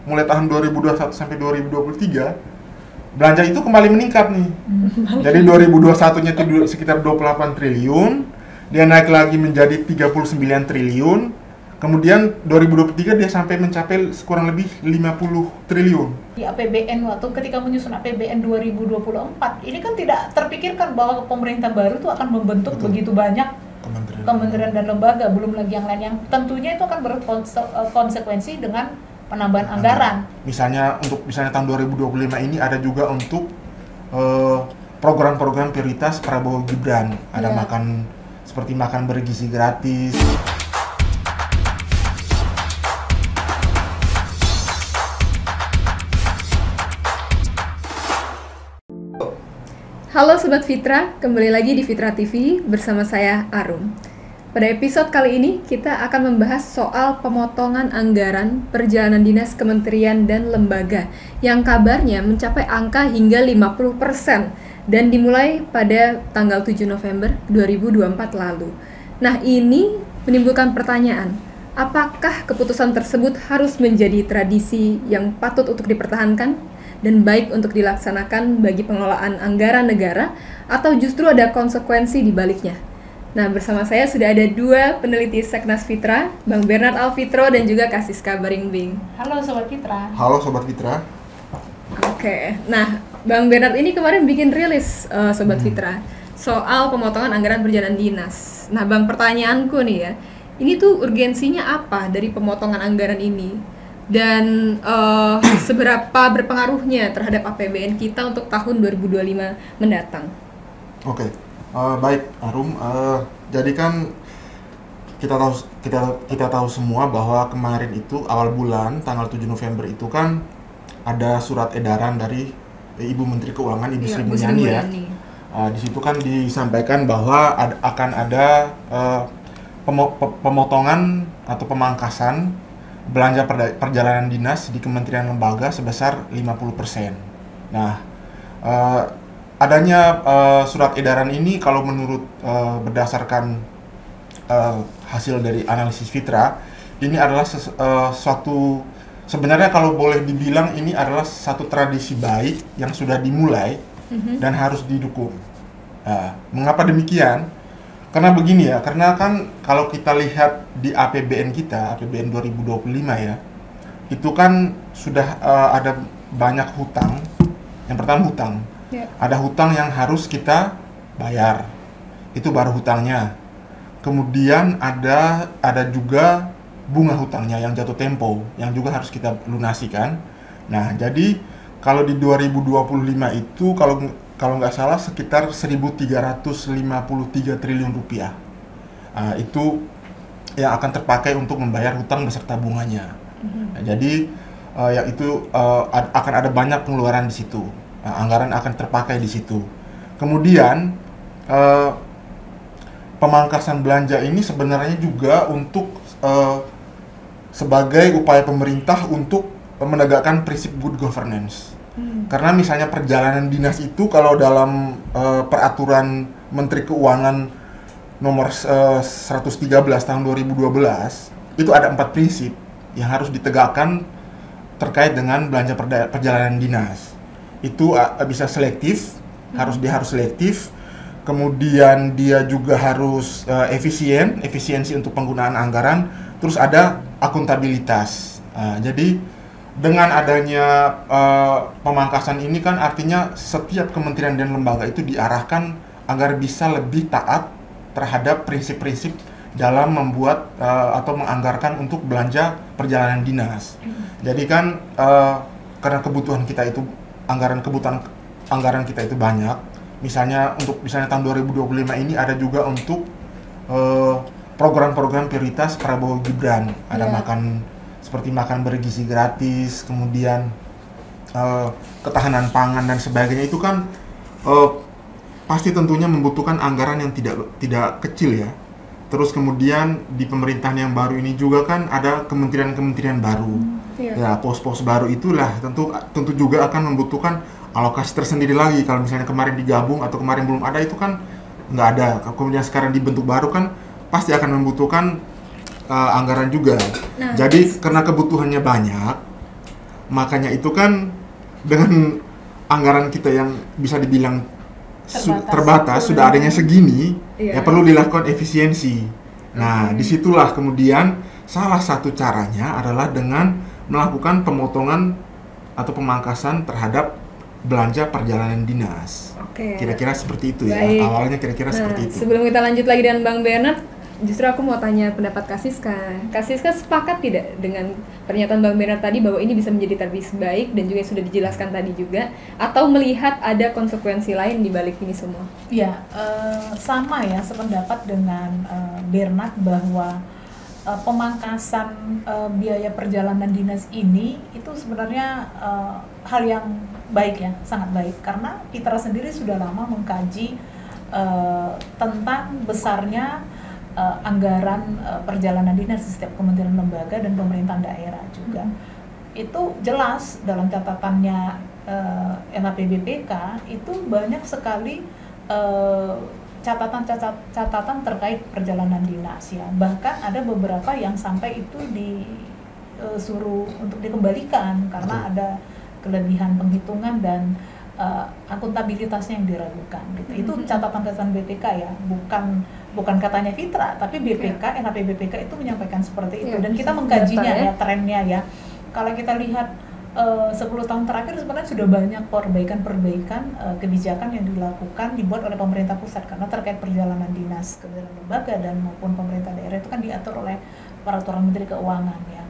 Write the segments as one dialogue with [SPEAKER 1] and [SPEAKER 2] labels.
[SPEAKER 1] mulai tahun 2021 sampai 2023 belanja itu kembali meningkat nih. Jadi 2021-nya itu sekitar 28 triliun, dia naik lagi menjadi 39 triliun. Kemudian 2023 dia sampai mencapai kurang lebih 50 triliun.
[SPEAKER 2] Di APBN waktu ketika menyusun APBN 2024, ini kan tidak terpikirkan bahwa pemerintah baru itu akan membentuk begitu banyak kementerian dan lembaga, belum lagi yang lain yang tentunya itu akan berkonsekuensi dengan penambahan anggaran.
[SPEAKER 1] Misalnya tahun 2025 ini ada juga untuk program-program prioritas Prabowo Gibran. Ada seperti makan bergizi gratis.
[SPEAKER 3] Halo Sobat Fitra, kembali lagi di Fitra TV bersama saya Arum. Pada episode kali ini kita akan membahas soal pemotongan anggaran perjalanan dinas kementerian dan lembaga yang kabarnya mencapai angka hingga 50% dan dimulai pada tanggal 7 November 2024 lalu. Nah, ini menimbulkan pertanyaan, apakah keputusan tersebut harus menjadi tradisi yang patut untuk dipertahankan dan baik untuk dilaksanakan bagi pengelolaan anggaran negara, atau justru ada konsekuensi di baliknya? Nah, bersama saya sudah ada dua peneliti Seknas Fitra, Bang Bernard Alfitro dan juga Kak Siska Baringbing.
[SPEAKER 2] Halo Sobat Fitra.
[SPEAKER 1] Halo Sobat Fitra.
[SPEAKER 3] Oke, nah Bang Bernard ini kemarin bikin rilis Sobat Fitra soal pemotongan anggaran perjalanan dinas. Nah Bang, pertanyaanku nih ya, ini tuh urgensinya apa dari pemotongan anggaran ini? Dan seberapa berpengaruhnya terhadap APBN kita untuk tahun 2025 mendatang?
[SPEAKER 1] Oke, baik Arum. Jadi kan kita tahu semua bahwa kemarin itu awal bulan tanggal 7 November itu kan ada surat edaran dari Ibu Menteri Keuangan, Ibu Sri Mulyani ya. Di situ kan disampaikan bahwa akan ada pemotongan atau pemangkasan belanja perjalanan dinas di kementerian lembaga sebesar 50%. Nah, adanya surat edaran ini kalau menurut berdasarkan hasil dari analisis Fitra, ini adalah suatu, sebenarnya kalau boleh dibilang ini adalah satu tradisi baik yang sudah dimulai dan harus didukung. Mengapa demikian? Karena begini ya, karena kan kalau kita lihat di APBN kita, APBN 2025 ya, itu kan sudah ada banyak hutang. Yang pertama hutang. Ada hutang yang harus kita bayar. Itu baru hutangnya. Kemudian ada juga bunga hutangnya yang jatuh tempo, yang juga harus kita lunasikan. Nah, jadi kalau di 2025 itu kalau nggak salah sekitar 1.353 triliun rupiah. Itu yang akan terpakai untuk membayar hutang beserta bunganya. Nah, jadi akan ada banyak pengeluaran di situ. Anggaran akan terpakai di situ. Kemudian pemangkasan belanja ini sebenarnya juga untuk sebagai upaya pemerintah untuk menegakkan prinsip good governance. Karena misalnya perjalanan dinas itu kalau dalam peraturan Menteri Keuangan nomor 113 tahun 2012 itu ada 4 prinsip yang harus ditegakkan terkait dengan belanja perjalanan dinas. Itu bisa selektif, dia harus selektif. Kemudian dia juga harus efisiensi untuk penggunaan anggaran. Terus ada akuntabilitas. Jadi dengan adanya pemangkasan ini kan artinya setiap kementerian dan lembaga itu diarahkan agar bisa lebih taat terhadap prinsip-prinsip dalam membuat atau menganggarkan untuk belanja perjalanan dinas. Jadi kan karena kebutuhan kita itu anggaran kita itu banyak. Misalnya tahun 2025 ini ada juga untuk program-program prioritas Prabowo Gibran. Ada seperti makan bergizi gratis, kemudian ketahanan pangan dan sebagainya, itu kan pasti tentunya membutuhkan anggaran yang tidak kecil ya. Terus kemudian di pemerintahan yang baru ini juga kan ada kementerian-kementerian baru. Ya, pos-pos baru itulah tentu juga akan membutuhkan alokasi tersendiri lagi. Kalau misalnya kemarin digabung atau kemarin belum ada, itu kan nggak ada. Kemudian sekarang dibentuk baru kan pasti akan membutuhkan anggaran juga. Nah, jadi karena kebutuhannya banyak, Makanya itu kan dengan anggaran kita yang bisa dibilang terbatas sudah adanya segini, ya perlu dilakukan efisiensi. Nah, disitulah kemudian salah satu caranya adalah dengan melakukan pemotongan atau pemangkasan terhadap belanja perjalanan dinas. Kira-kira seperti itu.
[SPEAKER 3] Baik.
[SPEAKER 1] Ya. Awalnya kira-kira seperti itu.
[SPEAKER 3] Sebelum kita lanjut lagi dengan Bang Bernard, justru aku mau tanya pendapat Kak Siska. Kak Siska sepakat tidak dengan pernyataan Bang Bernard tadi bahwa ini bisa menjadi tervis baik dan juga sudah dijelaskan tadi juga, atau melihat ada konsekuensi lain di balik ini semua?
[SPEAKER 2] Ya, sama ya, sependapat dengan Bernard bahwa pemangkasan biaya perjalanan dinas ini itu sebenarnya hal yang baik ya, sangat baik, karena Fitra sendiri sudah lama mengkaji tentang besarnya anggaran perjalanan dinas di setiap kementerian lembaga dan pemerintahan daerah juga. Itu jelas dalam catatannya NAPBPK itu banyak sekali catatan terkait perjalanan dinas ya. Bahkan ada beberapa yang sampai itu disuruh untuk dikembalikan karena ada kelebihan penghitungan dan akuntabilitasnya yang diragukan gitu. Itu catatan BPK ya, bukan katanya Fitra, tapi BPK, NAPBPK itu menyampaikan seperti itu dan kita mengkajinya ya, trennya ya. Kalau kita lihat 10 tahun terakhir sebenarnya sudah banyak perbaikan kebijakan yang dibuat oleh pemerintah pusat karena terkait perjalanan dinas, kementerian lembaga dan maupun pemerintah daerah itu kan diatur oleh peraturan Menteri Keuangan ya.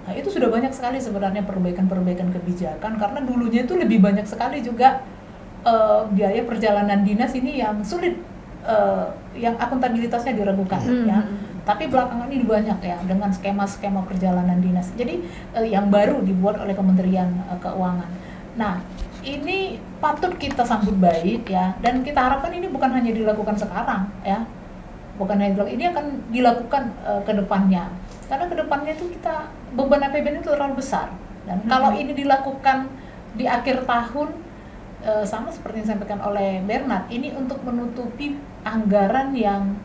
[SPEAKER 2] Nah, itu sudah banyak sekali sebenarnya perbaikan kebijakan karena dulunya itu lebih banyak sekali juga biaya perjalanan dinas ini yang sulit, yang akuntabilitasnya diragukan ya. Tapi belakangan ini banyak ya dengan skema-skema perjalanan dinas. Jadi yang baru dibuat oleh Kementerian Keuangan. Nah, ini patut kita sambut baik ya, dan kita harapkan ini bukan hanya dilakukan sekarang ya. Bukan hanya dilakukan, ini akan dilakukan ke depannya. Karena ke depannya itu kita beban APBN itu terlalu besar. Dan kalau ini dilakukan di akhir tahun sama seperti yang disampaikan oleh Bernard, ini untuk menutupi anggaran yang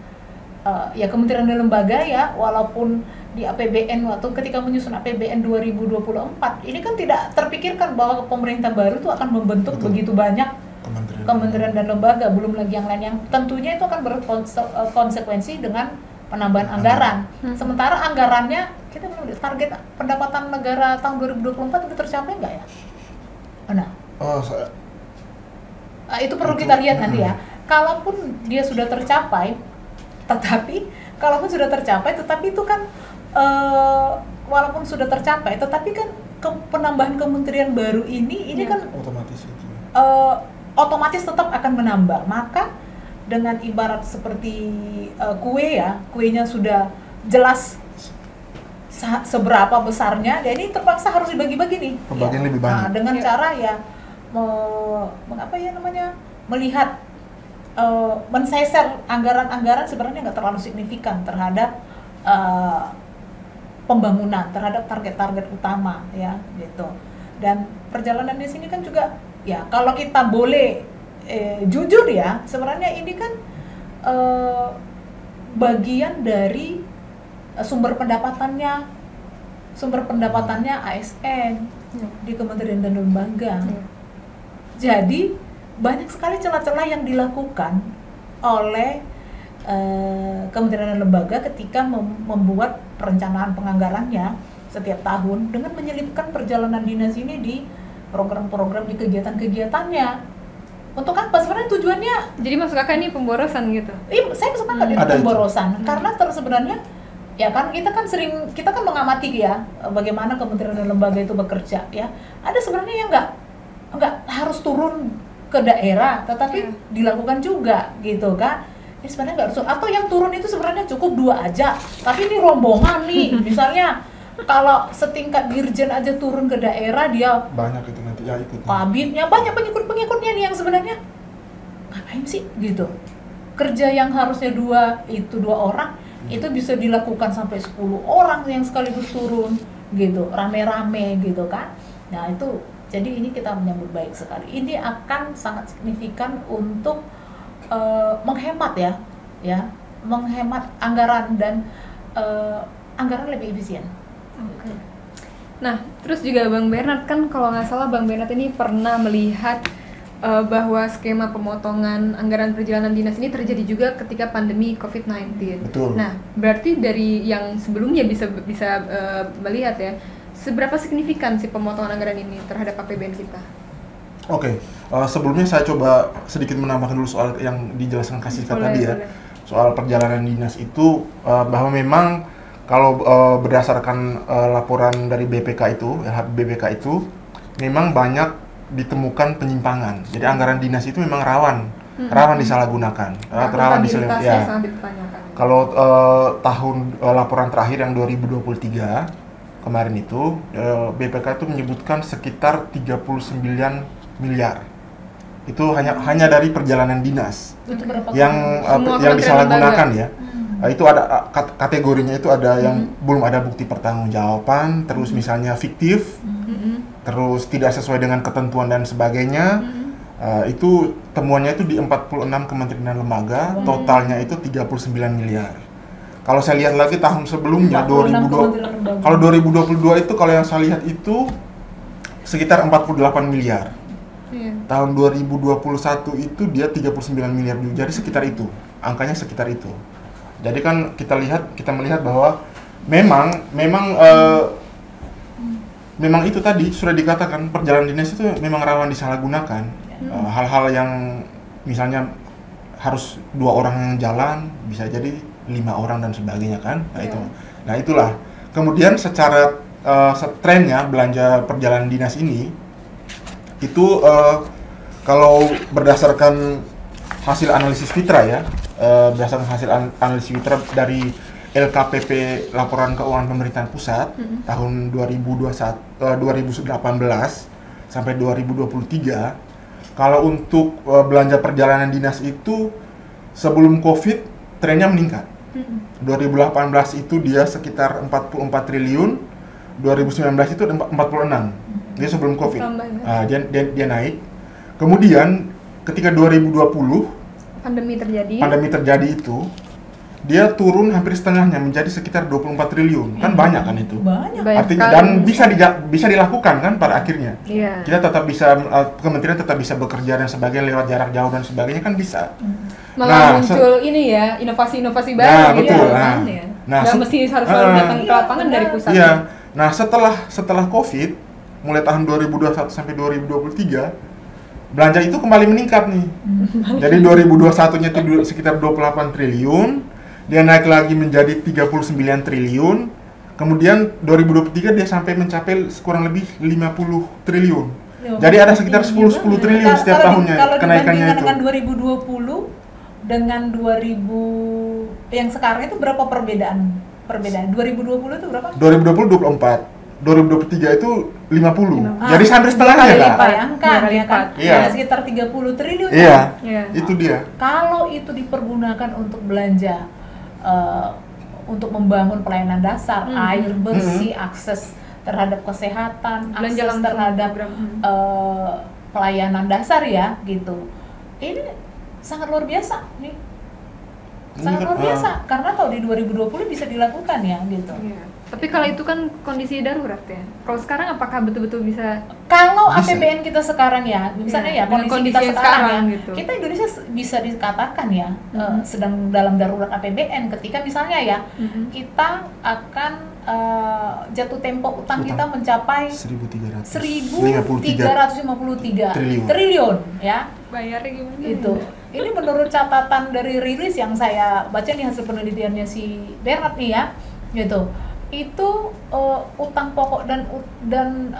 [SPEAKER 2] ya kementerian dan lembaga ya, walaupun di APBN waktu ketika menyusun APBN 2024 ini kan tidak terpikirkan bahwa pemerintah baru itu akan membentuk begitu banyak kementerian dan lembaga, belum lagi yang lain yang tentunya itu akan berkonsekuensi dengan penambahan anggaran. Sementara anggarannya kita belum, target pendapatan negara tahun 2024 itu tercapai nggak ya? Nah, itu perlu kita lihat nanti ya. Kalaupun dia sudah tercapai, tetapi itu kan walaupun sudah tercapai, tetapi kan penambahan kementerian baru ini kan otomatis tetap akan menambah. Maka dengan ibarat seperti kuenya sudah jelas seberapa besarnya, dan ini terpaksa harus dibagi-bagi nih.
[SPEAKER 1] Pembagian lebih banyak.
[SPEAKER 2] Nah, dengan cara ya melihat menseser anggaran sebenarnya nggak terlalu signifikan terhadap pembangunan, terhadap target-target utama ya gitu. Dan perjalanan di sini kan juga ya, kalau kita boleh jujur ya, sebenarnya ini kan bagian dari sumber pendapatannya ASN di kementerian dan lembaga. Jadi banyak sekali celah-celah yang dilakukan oleh kementerian dan lembaga ketika membuat perencanaan penganggarannya setiap tahun dengan menyelipkan perjalanan dinas ini di program-program, di kegiatan-kegiatannya. Untuk apa sebenarnya tujuannya?
[SPEAKER 3] Jadi maksud kakak ini pemborosan gitu?
[SPEAKER 2] Iya, saya sepakat itu pemborosan. Karena sebenarnya ya kan kita kan mengamati ya bagaimana kementerian dan lembaga itu bekerja ya. Ada sebenarnya yang nggak harus turun ke daerah, tetapi dilakukan juga gitu kan. Ini sebenarnya nggak harus, atau yang turun itu sebenarnya cukup 2 aja, tapi ini rombongan nih. Misalnya kalau setingkat dirjen aja turun ke daerah, dia
[SPEAKER 1] banyak itu nanti ya ikut.
[SPEAKER 2] Kabinnya banyak, pengikut-pengikutnya nih yang sebenarnya ngapain sih gitu. Kerja yang harusnya 2 orang itu bisa dilakukan sampai 10 orang yang sekaligus turun gitu, rame-rame gitu kan. Nah itu, jadi ini kita menyambut baik sekali. Ini akan sangat signifikan untuk menghemat menghemat anggaran dan anggaran lebih efisien.
[SPEAKER 3] Nah, terus juga Bang Bernard kan kalau nggak salah Bang Bernard ini pernah melihat bahwa skema pemotongan anggaran perjalanan dinas ini terjadi juga ketika pandemi COVID-19.
[SPEAKER 1] Betul.
[SPEAKER 3] Nah, berarti dari yang sebelumnya bisa melihat ya, seberapa signifikan sih pemotongan anggaran ini terhadap APBN kita?
[SPEAKER 1] Oke, sebelumnya saya coba sedikit menambahkan dulu soal yang dijelaskan Kak Siska tadi ya. Soal perjalanan dinas itu bahwa memang kalau berdasarkan laporan dari BPK itu, BPK itu memang banyak ditemukan penyimpangan. Jadi anggaran dinas itu memang rawan disalahgunakan, rawan disalahgunakan. Ya. Kalau laporan terakhir yang 2023 kemarin itu BPK itu menyebutkan sekitar 39 miliar. Itu hanya dari perjalanan dinas yang disalahgunakan ya. Itu ada kategorinya, itu ada yang belum ada bukti pertanggungjawaban, terus misalnya fiktif, terus tidak sesuai dengan ketentuan dan sebagainya. Itu temuannya itu di 46 kementerian dan lembaga, totalnya itu 39 miliar. Kalau saya lihat lagi tahun sebelumnya 2022 itu kalau yang saya lihat itu sekitar 48 miliar. Tahun 2021 itu dia 39 miliar, jadi sekitar itu, angkanya sekitar itu. Jadi kan kita melihat bahwa memang itu tadi sudah dikatakan perjalanan dinas itu memang rawan disalahgunakan. Hal-hal yang misalnya harus 2 orang yang jalan bisa jadi 5 orang dan sebagainya kan. Nah itulah. Kemudian secara trennya belanja perjalanan dinas ini itu kalau berdasarkan hasil analisis Fitra ya, berdasarkan hasil analisis Fitra dari LKPP Laporan Keuangan Pemerintahan Pusat tahun 2018 sampai 2023, kalau untuk belanja perjalanan dinas itu sebelum Covid trennya meningkat. 2018 itu dia sekitar 44 triliun, 2019 itu 46. Dia sebelum Covid. Dia naik. Kemudian ketika 2020
[SPEAKER 3] pandemi
[SPEAKER 1] terjadi itu dia turun hampir setengahnya menjadi sekitar 24 triliun. Kan banyak kan itu.
[SPEAKER 2] Banyak.
[SPEAKER 1] Artinya dan bisa dilakukan kan pada akhirnya. Kita tetap bisa, kementerian tetap bisa bekerja dan sebagainya lewat jarak jauh dan sebagainya kan bisa.
[SPEAKER 3] Malah muncul ini ya, inovasi-inovasi baru gitu kan ya. Nggak mesti harus selalu datang ke lapangan dari pusat.
[SPEAKER 1] Iya. Nah, setelah Covid mulai tahun 2021 sampai 2023 belanja itu kembali meningkat nih. Jadi 2021-nya itu sekitar 28 triliun, dia naik lagi menjadi 39 triliun. Kemudian 2023 dia sampai mencapai kurang lebih 50 triliun. Jadi ada sekitar 10 triliun setiap tahunnya kenaikannya itu.
[SPEAKER 2] Dengan 2020 dengan 2000 yang sekarang itu berapa perbedaan? 2020 itu berapa?
[SPEAKER 1] 2020 24. 2023 itu 50. Jadi hampir setengahnya kan?
[SPEAKER 2] Bayangkan ya kan?
[SPEAKER 1] Iya.
[SPEAKER 2] Sekitar 30 triliun.
[SPEAKER 1] Iya. Itu dia.
[SPEAKER 2] Kalau itu dipergunakan untuk belanja untuk membangun pelayanan dasar, air bersih, akses terhadap kesehatan,
[SPEAKER 3] belanja
[SPEAKER 2] akses terhadap pelayanan dasar ya, gitu. Ini sangat luar biasa nih. Sangat luar biasa karena tahu di 2020 bisa dilakukan ya, gitu.
[SPEAKER 3] Tapi kalau itu kan kondisi darurat ya. Kalau sekarang apakah betul-betul bisa?
[SPEAKER 2] Kalau APBN kita sekarang ya, misalnya ya kondisi kita sekarang ya,
[SPEAKER 3] gitu.
[SPEAKER 2] kita Indonesia bisa dikatakan ya sedang dalam darurat APBN ketika misalnya ya kita akan jatuh tempo utang kita mencapai 1.353 triliun ya.
[SPEAKER 3] Bayarnya gimana?
[SPEAKER 2] Itu. Ini menurut catatan dari rilis yang saya baca nih hasil penelitiannya si Bernard nih ya, gitu. Itu utang pokok dan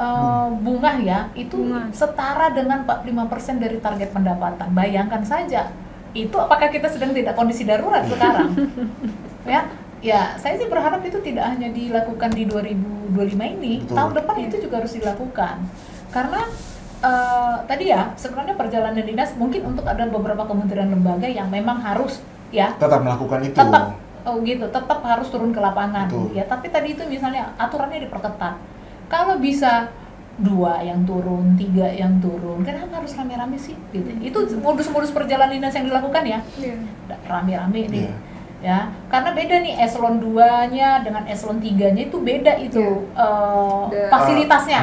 [SPEAKER 2] bunga ya itu setara dengan 45% dari target pendapatan. Bayangkan saja, itu apakah kita sedang tidak kondisi darurat sekarang? Ya, saya sih berharap itu tidak hanya dilakukan di 2025 ini. Betul. Tahun depan itu juga harus dilakukan. Karena tadi ya sebenarnya perjalanan dinas mungkin untuk ada beberapa kementerian lembaga yang memang harus ya
[SPEAKER 1] tetap melakukan itu.
[SPEAKER 2] Tetap harus turun ke lapangan. Betul. Ya, tapi tadi itu misalnya aturannya diperketat. Kalau bisa 2 yang turun, 3 yang turun, kenapa harus rame-rame sih? Gitu. Itu modus-modus perjalanan dinas yang dilakukan ya. Rame-rame nih. ya. Karena beda nih eselon 2-nya dengan eselon 3-nya itu beda itu fasilitasnya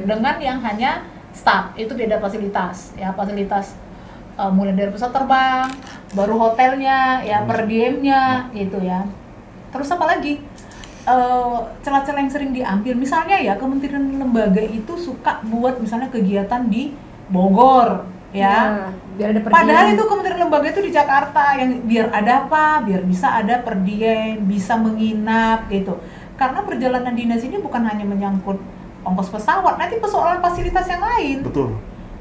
[SPEAKER 2] dengan yang hanya staff itu beda fasilitas ya, fasilitas mulai dari pesawat terbang, baru hotelnya ya, per diemnya gitu ya. Terus apa lagi? Celah-celah yang sering diambil, misalnya ya kementerian lembaga itu suka buat misalnya kegiatan di Bogor ya,
[SPEAKER 3] biar ada
[SPEAKER 2] padahal itu kementerian lembaga itu di Jakarta, yang biar ada apa, biar bisa ada per diem, bisa menginap gitu. Karena perjalanan dinas ini bukan hanya menyangkut ongkos pesawat, nanti persoalan fasilitas yang lain.
[SPEAKER 1] Betul.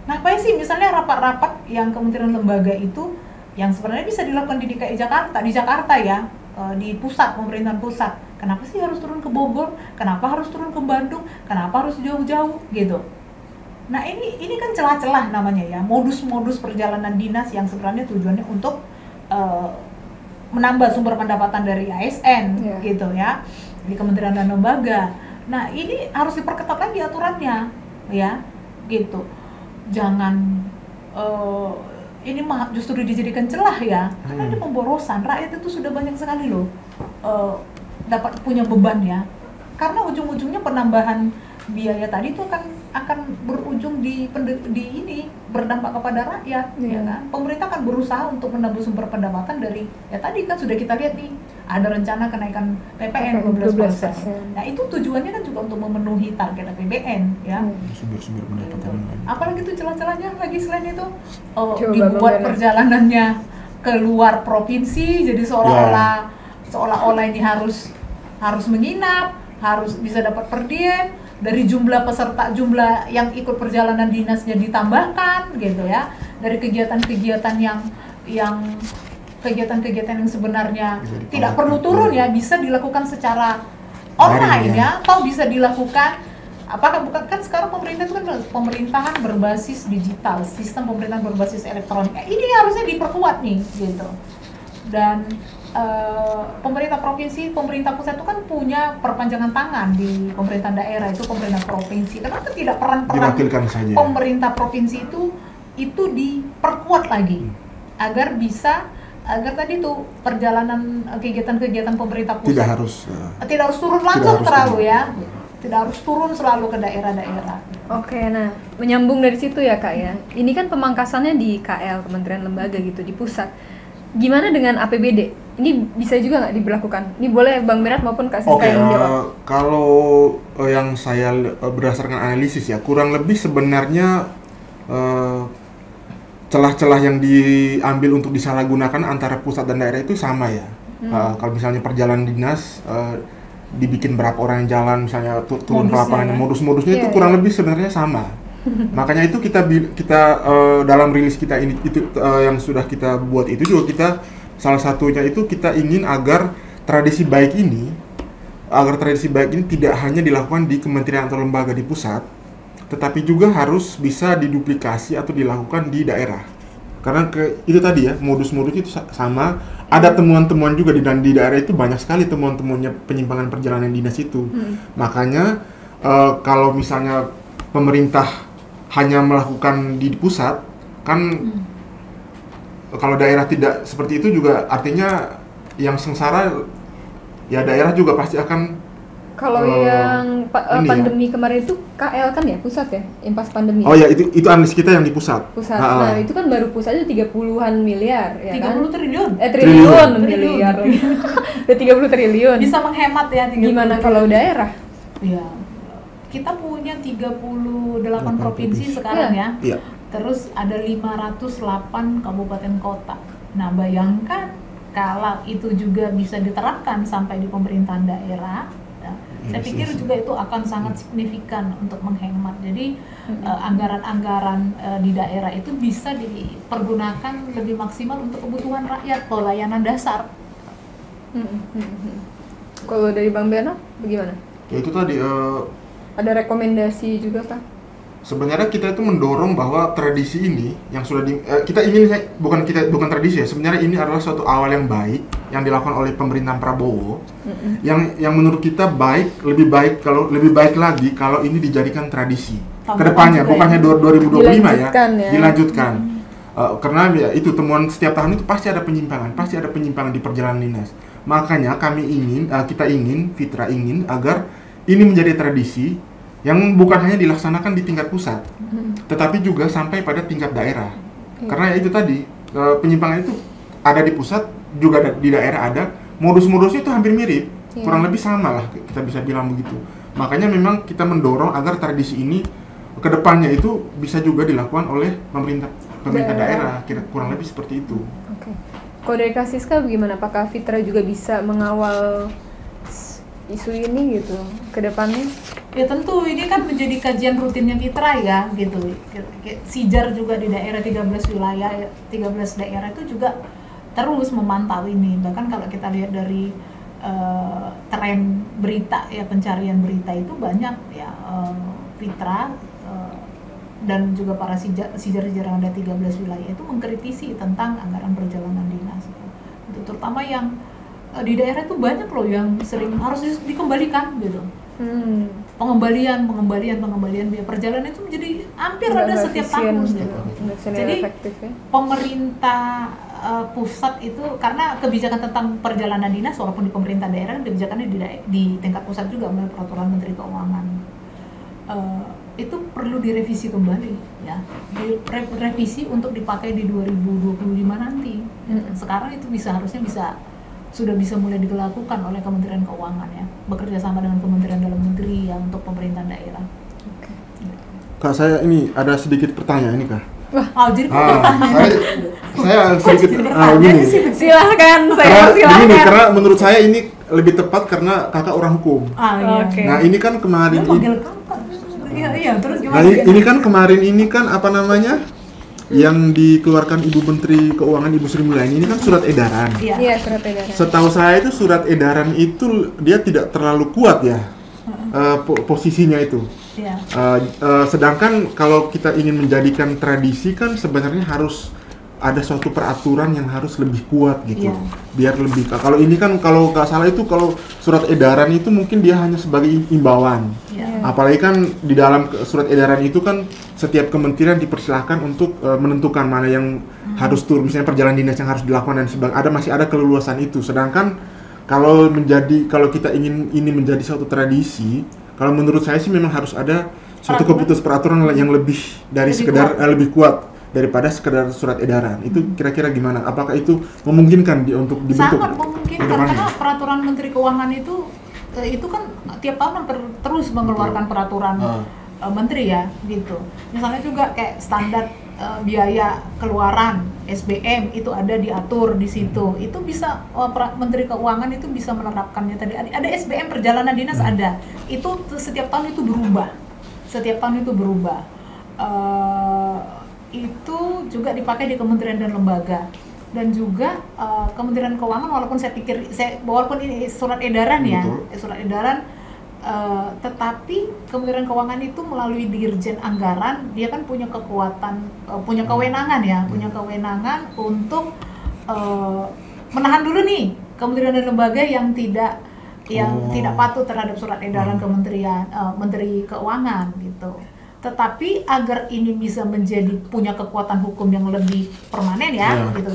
[SPEAKER 2] Ngapain sih misalnya rapat-rapat yang kementerian lembaga itu yang sebenarnya bisa dilakukan di DKI Jakarta, di Jakarta ya, di pusat, pemerintahan pusat. Kenapa sih harus turun ke Bogor? Kenapa harus turun ke Bandung? Kenapa harus jauh-jauh gitu? Nah ini kan celah-celah namanya ya, modus-modus perjalanan dinas yang sebenarnya tujuannya untuk menambah sumber pendapatan dari ASN gitu ya, di kementerian dan lembaga. Nah ini harus diperketat lagi aturannya ya, gitu. Jangan ini mah justru dijadikan celah ya, karena ini pemborosan. Rakyat itu sudah banyak sekali loh dapat punya beban ya, karena ujung-ujungnya penambahan biaya tadi itu akan berujung di ini berdampak kepada rakyat ya kan. Pemerintah kan berusaha untuk menambah sumber pendapatan dari ya tadi kan sudah kita lihat nih, ada rencana kenaikan PPN 12%. Nah itu tujuannya kan juga untuk memenuhi target APBN ya.
[SPEAKER 1] Sumber-sumber pendapatan lain.
[SPEAKER 2] Apalagi tuh celah-celahnya lagi selain itu dibuat perjalanannya keluar provinsi, jadi seolah-olah ini harus menginap, harus bisa dapat per diem, dari jumlah peserta, jumlah yang ikut perjalanan dinasnya ditambahkan gitu ya, dari kegiatan-kegiatan yang sebenarnya tidak perlu turun ya, bisa dilakukan secara online ya, atau bisa dilakukan apakah bukan kan sekarang pemerintah itu kan pemerintahan berbasis digital, sistem pemerintahan berbasis elektronik. Ini harusnya diperkuat nih gitu. Dan pemerintah provinsi, pemerintah pusat itu kan punya perpanjangan tangan di pemerintahan daerah, itu pemerintah provinsi. Kenapa tidak peran pemerintah provinsi itu diperkuat lagi agar tadi tuh perjalanan kegiatan-kegiatan pemerintah pusat tidak harus turun langsung tidak harus turun selalu ke daerah-daerah.
[SPEAKER 3] Oke, nah menyambung dari situ ya Kak ya. Ini kan pemangkasannya di KL, Kementerian Lembaga gitu, di pusat. Gimana dengan APBD? Ini bisa juga nggak diberlakukan? Ini boleh Bang Berat maupun Kak Siska yang jawab.
[SPEAKER 1] Kalau yang saya berdasarkan analisis ya, kurang lebih sebenarnya celah-celah yang diambil untuk disalahgunakan antara pusat dan daerah itu sama ya. Kalau misalnya perjalanan dinas dibikin berapa orang yang jalan, misalnya turun ke lapangan, modus-modusnya itu kurang lebih sebenarnya sama. Makanya itu kita dalam rilis kita ini yang sudah kita buat itu juga kita salah satunya itu kita ingin agar tradisi baik ini tidak hanya dilakukan di kementerian atau lembaga di pusat, tetapi juga harus bisa diduplikasi atau dilakukan di daerah. Karena itu tadi ya, modus-modus itu sama. Ada temuan-temuan juga di daerah itu, banyak sekali temuan-temuannya penyimpangan perjalanan dinas itu. Makanya kalau misalnya pemerintah hanya melakukan di pusat, kan kalau daerah tidak seperti itu juga artinya yang sengsara ya daerah juga pasti akan.
[SPEAKER 3] Kalau yang pandemi kemarin itu KL kan ya, pusat ya, yang pas pandemi.
[SPEAKER 1] Oh ya, itu analis kita yang di pusat.
[SPEAKER 3] Nah, itu kan baru pusatnya 30-an miliar ya
[SPEAKER 2] 30
[SPEAKER 3] kan?
[SPEAKER 2] triliun.
[SPEAKER 3] Triliun miliar. Udah 30 triliun.
[SPEAKER 2] Bisa menghemat ya 30.
[SPEAKER 3] Gimana kalau daerah?
[SPEAKER 2] Ya. Kita punya 38 provinsi sekarang ya. Terus ada 508 kabupaten kota. Nah, bayangkan kalau itu juga bisa diterapkan sampai di pemerintahan daerah. Saya pikir juga itu akan sangat signifikan untuk menghemat. Jadi anggaran-anggaran di daerah itu bisa dipergunakan lebih maksimal untuk kebutuhan rakyat, pelayanan dasar.
[SPEAKER 3] Kalau dari Bang Beno, bagaimana?
[SPEAKER 1] Ya itu tadi.
[SPEAKER 3] Ada rekomendasi juga Pak?
[SPEAKER 1] Sebenarnya kita itu mendorong bahwa tradisi ini yang sudah kita ingin bukan tradisi ya, sebenarnya ini adalah suatu awal yang baik yang dilakukan oleh pemerintahan Prabowo yang menurut kita lebih baik lagi kalau ini dijadikan tradisi kedepannya, bukannya 2025 dilanjutkan. Karena ya itu temuan setiap tahun itu pasti ada penyimpangan di perjalanan dinas. Makanya kita ingin, Fitra ingin agar ini menjadi tradisi yang bukan hanya dilaksanakan di tingkat pusat, tetapi juga sampai pada tingkat daerah. Karena ya itu tadi, penyimpangan itu ada di pusat, juga di daerah ada, modus-modusnya itu hampir mirip, kurang lebih sama lah, kita bisa bilang begitu. Makanya memang kita mendorong agar tradisi ini kedepannya itu bisa juga dilakukan oleh pemerintah daerah, kurang lebih seperti itu.
[SPEAKER 3] Oke. Kalau dari Kak Siska bagaimana? Apakah Fitra juga bisa mengawal isu ini gitu ke depannya?
[SPEAKER 2] Ya tentu ini kan menjadi kajian rutinnya Fitra ya gitu. Sijar juga di daerah 13 daerah itu juga terus memantau ini. Bahkan kalau kita lihat dari tren berita ya, pencarian berita itu banyak ya, Fitra dan juga para sijar yang ada 13 wilayah itu mengkritisi tentang anggaran perjalanan dinas. Itu terutama yang di daerah itu banyak loh yang sering harus dikembalikan gitu. Pengembalian biaya perjalanan itu menjadi hampir ada setiap tahun gitu. Jadi pemerintah pusat itu karena kebijakan tentang perjalanan dinas walaupun di pemerintah daerah kebijakannya di tingkat pusat juga melalui peraturan Menteri Keuangan. Itu perlu direvisi kembali ya, direvisi untuk dipakai di 2025 nanti. Sekarang itu sudah bisa mulai dilakukan oleh Kementerian Keuangan ya, bekerja sama dengan Kementerian Dalam Negeri ya untuk pemerintahan daerah.
[SPEAKER 1] Kak, saya ini ada sedikit pertanyaan ini Kak.
[SPEAKER 2] Jadi pertanyaan.
[SPEAKER 1] Saya sedikit gini.
[SPEAKER 3] Silahkan.
[SPEAKER 1] Karena menurut saya ini lebih tepat karena kakak orang hukum.
[SPEAKER 3] Okay.
[SPEAKER 1] Nah ini kan kemarin
[SPEAKER 2] terus gimana?
[SPEAKER 1] Ini kan kemarin ini kan apa namanya yang dikeluarkan Ibu Menteri Keuangan Ibu Sri Mulyani ini kan surat edaran.
[SPEAKER 3] Iya, surat edaran.
[SPEAKER 1] Setahu saya itu surat edaran itu dia tidak terlalu kuat ya posisinya itu.
[SPEAKER 2] Iya.
[SPEAKER 1] Sedangkan kalau kita ingin menjadikan tradisi kan sebenarnya harus ada suatu peraturan yang harus lebih kuat gitu, biar lebih. Kalau ini kan kalau nggak salah itu kalau surat edaran itu mungkin dia hanya sebagai imbauan, apalagi kan di dalam surat edaran itu kan setiap kementerian dipersilahkan untuk menentukan mana yang harus turun, misalnya perjalanan dinas yang harus dilakukan dan sebagainya. Masih ada keleluasan itu. Sedangkan kalau kita ingin ini menjadi suatu tradisi, kalau menurut saya sih memang harus ada suatu peraturan yang lebih dari sekedar lebih kuat daripada sekedar surat edaran. Itu kira-kira gimana? Apakah itu memungkinkan untuk dibentuk?
[SPEAKER 2] Sangat memungkinkan karena peraturan Menteri Keuangan itu kan tiap tahun terus mengeluarkan peraturan menteri ya gitu. Misalnya juga kayak standar biaya keluaran SBM itu ada diatur di situ. Itu bisa Menteri Keuangan itu bisa menerapkannya tadi. Ada SBM perjalanan dinas ada. Itu setiap tahun itu berubah. Itu juga dipakai di kementerian dan lembaga, dan juga Kementerian Keuangan walaupun ini surat edaran ya, tetapi Kementerian Keuangan itu melalui Dirjen Anggaran dia kan punya kewenangan untuk menahan dulu nih kementerian dan lembaga yang tidak patuh terhadap surat edaran Menteri Keuangan gitu. Tetapi agar ini bisa punya kekuatan hukum yang lebih permanen ya, gitu.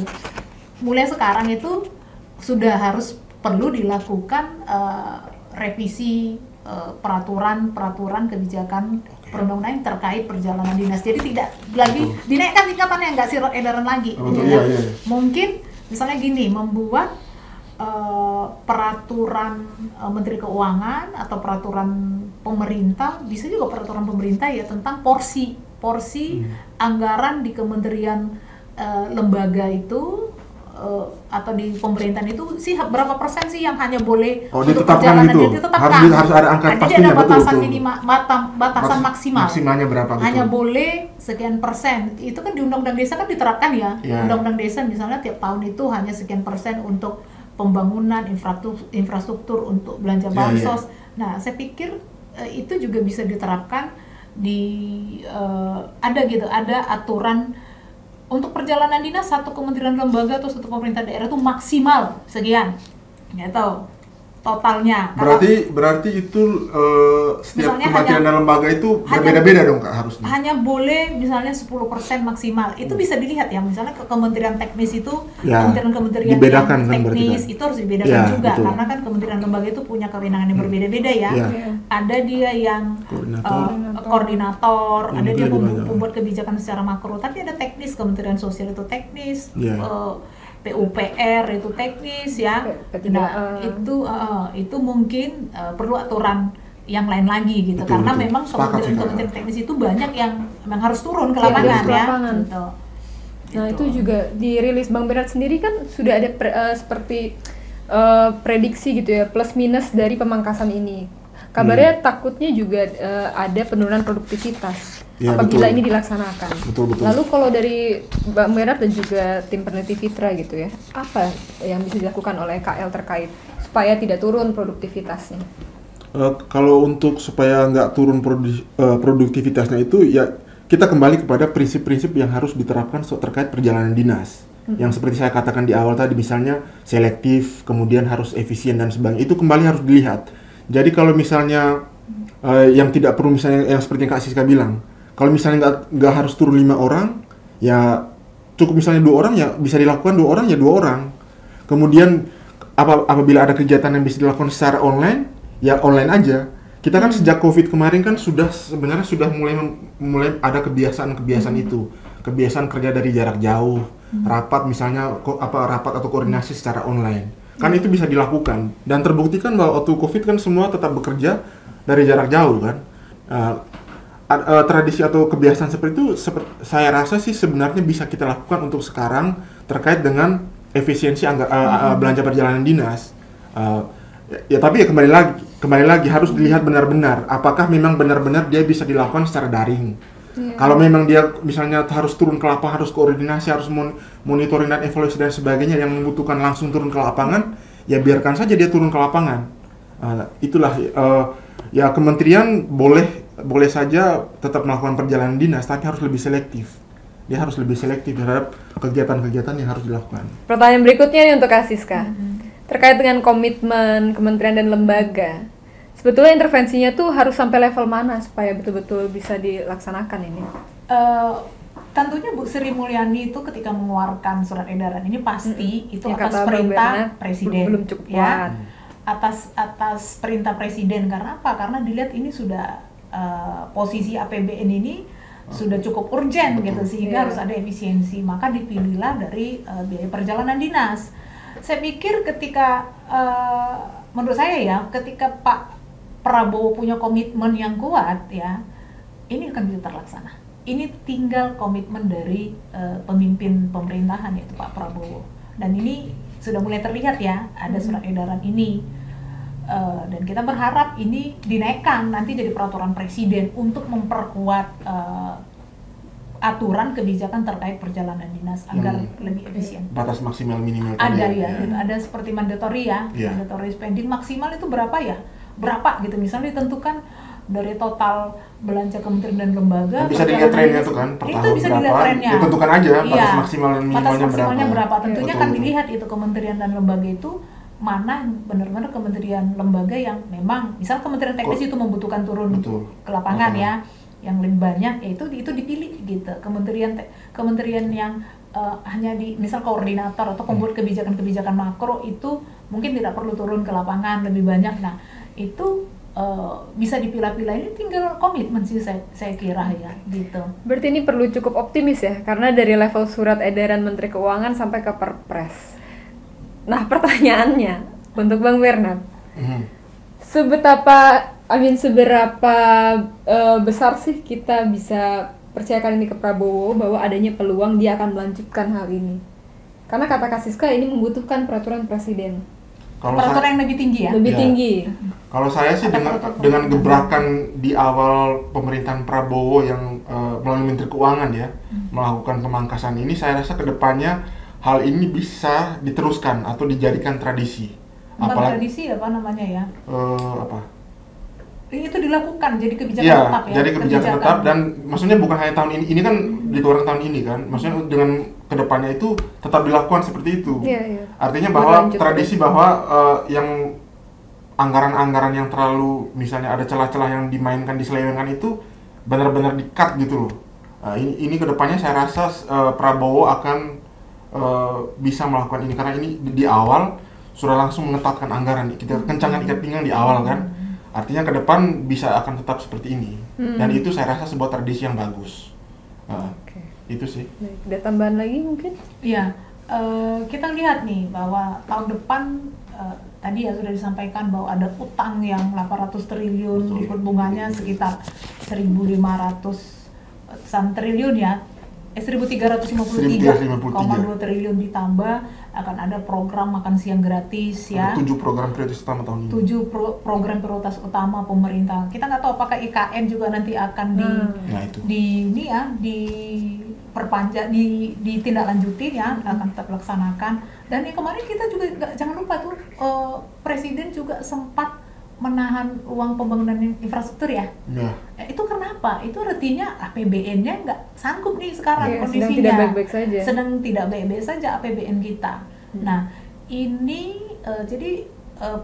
[SPEAKER 2] Mulai sekarang itu sudah perlu dilakukan revisi peraturan kebijakan perundang-undangan terkait perjalanan dinas. Jadi tidak lagi dinaikkan tingkatannya, nggak surat edaran lagi. Mungkin misalnya gini, membuat peraturan Menteri Keuangan atau peraturan pemerintah, bisa juga peraturan pemerintah ya tentang porsi anggaran di kementerian lembaga itu atau di pemerintahan itu sih berapa persen sih yang hanya boleh untuk perjalanan
[SPEAKER 1] gitu.
[SPEAKER 2] Ditetapkan.
[SPEAKER 1] Harus ada angka pastinya,
[SPEAKER 2] jadi ada batasan minimal, batasan maksimal.
[SPEAKER 1] Maksimalnya berapa?
[SPEAKER 2] Hanya boleh sekian persen. Itu kan di Undang-Undang Desa kan diterapkan ya. Undang-Undang Desa misalnya tiap tahun itu hanya sekian persen untuk pembangunan infrastruktur untuk belanja bansos. Nah, saya pikir itu juga bisa diterapkan ada aturan untuk perjalanan dinas satu kementerian lembaga atau satu pemerintah daerah itu maksimal sekian, nggak tahu. totalnya.
[SPEAKER 1] Berarti itu setiap
[SPEAKER 2] Misalnya
[SPEAKER 1] kementerian dan lembaga itu berbeda-beda dong Kak harusnya.
[SPEAKER 2] Hanya boleh misalnya 10% maksimal. Itu bisa dilihat ya, misalnya ke kementerian teknis itu, kementerian-kementerian
[SPEAKER 1] dibedakan
[SPEAKER 2] yang
[SPEAKER 1] kan
[SPEAKER 2] teknis
[SPEAKER 1] kan?
[SPEAKER 2] itu harus dibedakan juga,
[SPEAKER 1] betul.
[SPEAKER 2] karena kan kementerian lembaga itu punya kewenangan yang berbeda-beda ya. Ada dia yang koordinator, ada dia membuat kebijakan secara makro, tapi ada teknis, kementerian sosial itu teknis, PUPR itu teknis ya. Nah, itu mungkin perlu aturan yang lain lagi gitu, karena memang kementerian teknis itu banyak yang memang harus turun ke lapangan ya. Gitu.
[SPEAKER 3] Nah itu juga dirilis Bang Bernard sendiri kan sudah ada seperti prediksi gitu ya, plus minus dari pemangkasan ini. Kabarnya takutnya juga ada penurunan produktivitas apabila ini dilaksanakan.
[SPEAKER 1] Betul.
[SPEAKER 3] Lalu kalau dari Bang Bernard dan juga tim peneliti Fitra gitu ya, apa yang bisa dilakukan oleh KL terkait supaya tidak turun produktivitasnya?
[SPEAKER 1] Kalau untuk supaya nggak turun produktivitasnya itu ya kita kembali kepada prinsip-prinsip yang harus diterapkan terkait perjalanan dinas. Yang seperti saya katakan di awal tadi, misalnya selektif, kemudian harus efisien dan sebagainya, itu kembali harus dilihat. Jadi kalau misalnya yang tidak perlu, misalnya yang seperti yang Kak Siska bilang, kalau misalnya nggak harus turun 5 orang, ya cukup misalnya 2 orang, ya bisa dilakukan 2 orang ya 2 orang. Kemudian apabila ada kegiatan yang bisa dilakukan secara online, ya online aja. Kita kan sejak COVID kemarin kan sebenarnya sudah mulai ada kebiasaan itu, kebiasaan kerja dari jarak jauh, rapat misalnya rapat atau koordinasi secara online. Kan itu bisa dilakukan dan terbukti kan bahwa waktu COVID kan semua tetap bekerja dari jarak jauh kan. Tradisi atau kebiasaan seperti itu saya rasa sih sebenarnya bisa kita lakukan untuk sekarang terkait dengan efisiensi belanja perjalanan dinas. Ya tapi ya kembali lagi harus dilihat benar-benar apakah memang benar-benar dia bisa dilakukan secara daring. Kalau memang dia misalnya harus turun ke lapangan, harus koordinasi, harus monitoring dan evaluasi dan sebagainya yang membutuhkan langsung turun ke lapangan, ya biarkan saja dia turun ke lapangan. Itulah ya kementerian boleh saja tetap melakukan perjalanan dinas, tapi harus lebih selektif. Dia harus lebih selektif terhadap kegiatan-kegiatan yang harus dilakukan.
[SPEAKER 3] Pertanyaan berikutnya nih untuk Kak Siska. Terkait dengan komitmen kementerian dan lembaga. Sebetulnya intervensinya tuh harus sampai level mana supaya betul-betul bisa dilaksanakan ini?
[SPEAKER 2] Tentunya Bu Sri Mulyani itu ketika mengeluarkan surat edaran ini pasti itu atas perintah presiden.
[SPEAKER 3] Belum cukup kuat.
[SPEAKER 2] Atas perintah presiden, karena apa? Karena dilihat ini sudah posisi APBN ini sudah cukup urgent gitu, sehingga harus ada efisiensi, maka dipilihlah dari biaya perjalanan dinas. Saya pikir ketika menurut saya ya, ketika Pak Prabowo punya komitmen yang kuat ya, ini akan bisa terlaksana. Ini tinggal komitmen dari pemimpin pemerintahan, yaitu Pak Prabowo. Dan ini sudah mulai terlihat ya, ada surat edaran ini. Dan kita berharap ini dinaikkan nanti jadi peraturan presiden untuk memperkuat aturan kebijakan terkait perjalanan dinas agar lebih efisien.
[SPEAKER 1] Batas maksimal minimal
[SPEAKER 2] ada ya. Gitu. Ada seperti mandatory ya, mandatory spending maksimal itu berapa ya? Berapa gitu, misalnya ditentukan dari total belanja kementerian dan lembaga.
[SPEAKER 1] Bisa dilihat trennya tuh kan, per tahun bisa berapa, ditentukan aja batas maksimal dan minimalnya
[SPEAKER 2] berapa. Tentunya kan dilihat itu kementerian dan lembaga itu mana benar-benar kementerian lembaga yang memang, misal kementerian teknis itu membutuhkan turun ke lapangan ya, yang lebih banyak, ya itu dipilih gitu. Kementerian yang hanya di misal koordinator atau pembuat kebijakan-kebijakan makro itu mungkin tidak perlu turun ke lapangan lebih banyak. Nah itu bisa dipilah-pilah, ini tinggal komitmen sih saya kira ya gitu.
[SPEAKER 3] Berarti ini perlu cukup optimis ya, karena dari level surat edaran Menteri Keuangan sampai ke Perpres. Nah pertanyaannya untuk Bang Bernard, seberapa besar sih kita bisa percayakan ini ke Prabowo bahwa adanya peluang dia akan melanjutkan hal ini? Karena kata Kak Siska ini membutuhkan peraturan presiden.
[SPEAKER 2] Peraturan yang lebih tinggi ya?
[SPEAKER 3] Lebih tinggi.
[SPEAKER 1] Kalau saya sih dengan gebrakan di awal pemerintahan Prabowo yang melalui Menteri Keuangan ya, melakukan pemangkasan ini, saya rasa kedepannya hal ini bisa diteruskan atau dijadikan tradisi.
[SPEAKER 2] Tradisi apa namanya ya? Itu dilakukan jadi kebijakan
[SPEAKER 1] ya,
[SPEAKER 2] tetap ya.
[SPEAKER 1] Jadi kebijakan tetap, dan maksudnya bukan hanya tahun ini kan dikeluarkan tahun ini kan. Maksudnya dengan kedepannya itu tetap dilakukan seperti itu. Artinya bahwa tradisi bahwa yang anggaran-anggaran yang terlalu misalnya ada celah-celah yang dimainkan, diselewengkan itu benar-benar di-cut gitu loh. Ini kedepannya saya rasa Prabowo akan bisa melakukan ini karena ini di awal sudah langsung menetapkan anggaran, kita kencangkan ikat pinggang di awal kan, artinya ke depan bisa akan tetap seperti ini dan itu saya rasa sebuah tradisi yang bagus. Itu sih.
[SPEAKER 3] Baik, ada tambahan lagi mungkin?
[SPEAKER 2] Iya, kita lihat nih bahwa tahun depan tadi ya sudah disampaikan bahwa ada utang yang 800 triliun, ikut bunganya sekitar 1.500 triliun ya. 1.353,2 triliun ditambah akan ada program makan siang gratis ya.
[SPEAKER 1] 7 program prioritas utama tahun ini.
[SPEAKER 2] 7 program prioritas utama pemerintah. Kita nggak tahu apakah IKN juga nanti akan diperpanjang, ditindaklanjutin ya, akan tetap laksanakan. Dan yang kemarin kita juga jangan lupa tuh Presiden juga sempat menahan uang pembangunan infrastruktur ya. Itu kenapa? Itu artinya APBN-nya nggak sanggup nih sekarang kondisinya.
[SPEAKER 3] Sedang tidak baik-baik saja.
[SPEAKER 2] Sedang tidak baik-baik saja APBN kita. Nah, ini jadi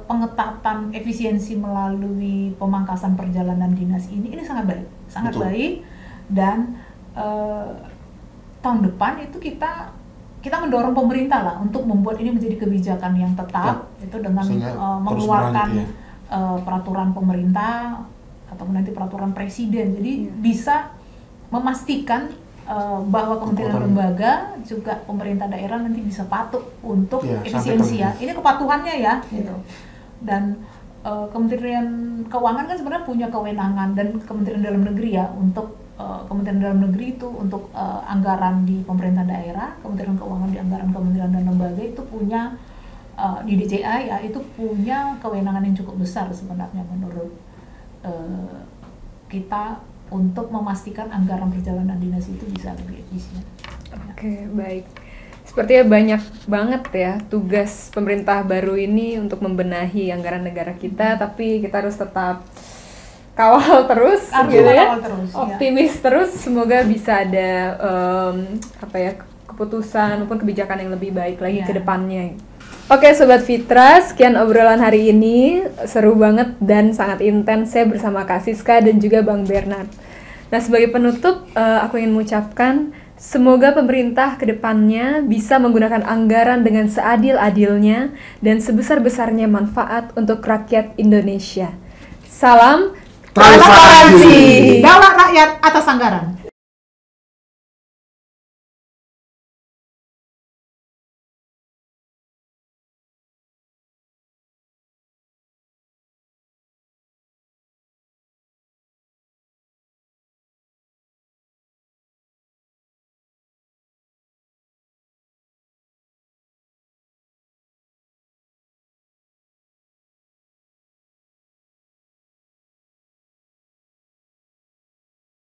[SPEAKER 2] pengetatan efisiensi melalui pemangkasan perjalanan dinas ini sangat baik, sangat baik. Dan tahun depan itu kita mendorong pemerintah lah untuk membuat ini menjadi kebijakan yang tetap, itu dengan mengeluarkan peraturan pemerintah atau nanti peraturan presiden, jadi bisa memastikan bahwa kementerian lembaga juga pemerintah daerah nanti bisa patuh untuk efisiensi ya. Ini kepatuhannya ya gitu. Dan Kementerian Keuangan kan sebenarnya punya kewenangan, dan Kementerian Dalam Negeri ya, untuk Kementerian Dalam Negeri itu untuk anggaran di pemerintah daerah, Kementerian Keuangan di anggaran kementerian dan lembaga itu punya di DCA ya, itu punya kewenangan yang cukup besar sebenarnya menurut kita untuk memastikan anggaran perjalanan dinas itu bisa lebih efisien.
[SPEAKER 3] Oke, baik. Sepertinya banyak banget ya tugas pemerintah baru ini untuk membenahi anggaran negara kita, tapi kita harus tetap kawal terus, gitu ya. Optimis terus, semoga bisa ada keputusan maupun kebijakan yang lebih baik lagi ke depannya. Oke Sobat Fitra, sekian obrolan hari ini, seru banget dan sangat intens ya bersama Kak Siska dan juga Bang Bernard. Nah sebagai penutup, aku ingin mengucapkan semoga pemerintah ke depannya bisa menggunakan anggaran dengan seadil-adilnya dan sebesar-besarnya manfaat untuk rakyat Indonesia. Salam transparansi.
[SPEAKER 2] Daulat rakyat atas anggaran.